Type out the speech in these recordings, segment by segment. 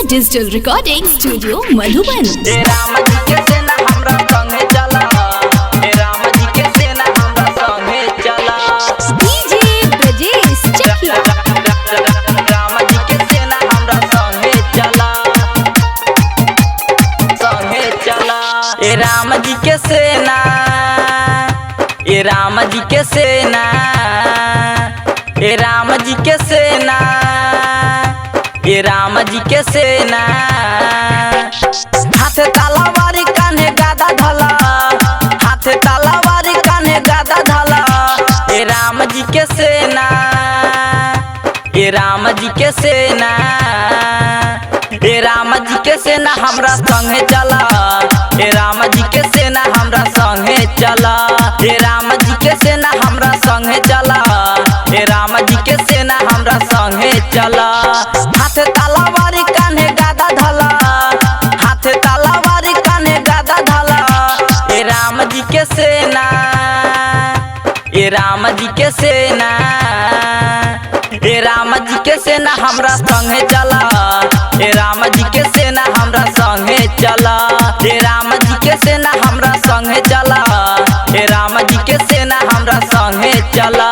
Digital recording studio Madhuban. Ram ji के सेना हमरा संगे चला, राम जी के सेना हमरा संगे चला। डीजे ब्रजेश चकिया। राम जी के सेना हमरा संगे चला, संगे चला। राम जी के सेना, राम जी के सेना, राम जी के सेना, राम जी के सेना। हाथ तलवारी कान्हे गादा धला, हाथ तलवारी कान्हे गादा धला। राम जी के सेना, राम जी के सेना, राम जी के सेना हमरा संगे चला, राम जी के सेना हमरा संगे चला। राम जी के सेना हमरा संगे चला, राम जी के सेना हमरा संगे चला। हाथ तलवारी कान्हे गादा धला, हाथ तलवारी कान्हे गादा धला। राम जी के सेना, राम जी के सेना, राम जी के सेना हमरा संगे चला, राम जी के सेना हमरा संगे चला। राम जी के सेना हमरा संगे चला, राम जी के सेना हमरा संगे चला।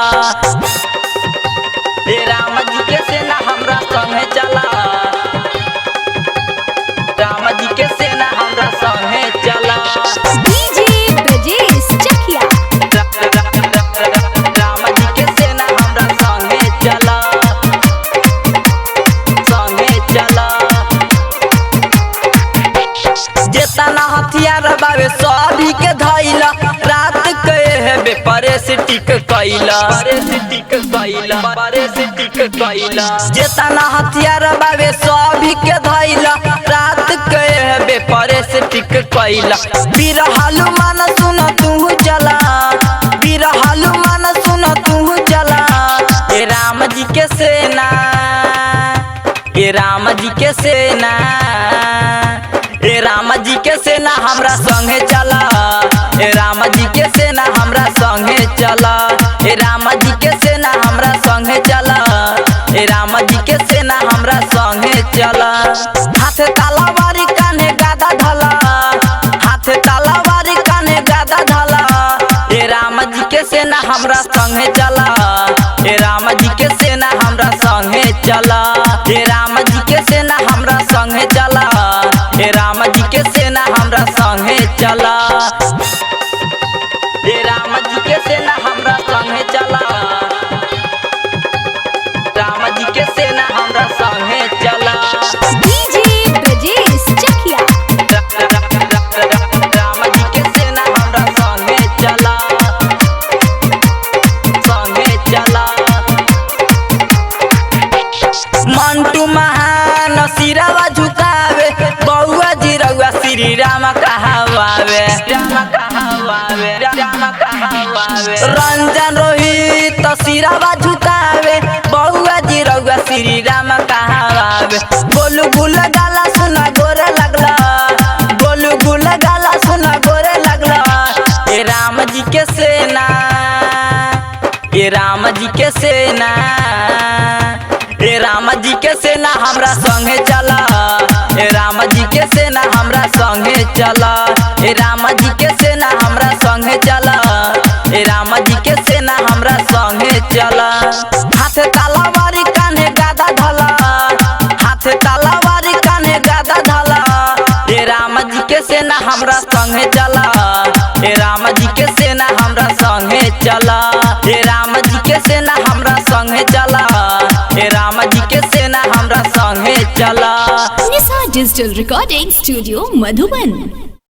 राम जी के सेना हमरा संगे चला, राम जी के सेना हमरा संगे चला। डीजे ब्रजेश चकिया। राम जी के सेना हमरा संगे चला, संगे चला। जेतना हथियार बावे सभी के धैला, रात के हेबे परे से टिक कैला, परे से टिक कैला, परे से टिक कैला। जेतना हथियार बावे सभी के धैला, रात के हेबे परे से टिक कैला। वीर हनुमान सुन तू जला, वीर हनुमान सुन तू जला। राम जी के सेना, राम जी के सेना, राम जी के सेना हमरा संगे चला, राम जी के सेना हमरा संगे चला। राम जी के सेना हमरा संगे चला, राम जी के सेना हमरा संगे चला। हाथ तलवारी कान्हे गादा धला, हाथ तलवारी कान्हे गादा धला। राम जी के सेना हमरा संगे चला, राम जी के सेना हमरा संगे चला। राम जी के सेना हमरा संगे चला, राम जी के सेना हमरा संगे चला। राम जी के सेना हमरा संगे चला, राम जी के सेना हमरा संगे चला। डीजे ब्रजेश चकिया। राम जी के सेना हमरा संगे चला, संगे चला। मंटू महान सिरावा झुकावे, बउआ जी रउआ श्री राम कहावावे, राम कहावावे, राम कहावावे। रंजन रोहित सिरावा झुकावे, बउआ जी रउआ श्री राम कहावावे। गोलू गुल गाला सुना गोरे लगला, गोलू गुल गाला सुना गोरे लगला। राम जी के सेना, राम जी के सेना, राम जी के सेना हमरा संगे चला, राम जी के सेना हमरा संगे चला। राम जी के सेना हमरा संगे चला, राम जी के सेना हमरा संगे चला। हाथ तलवारी कान्हे गादा धला, हाथ तलवारी कान्हे गादा धला। राम जी के सेना हमरा संगे चला, राम जी के सेना हमरा संगे चला। राम जी के सेना हमरा संगे चला, राम जी के सेना हमरा संगे चला। Digital recording studio Madhuban.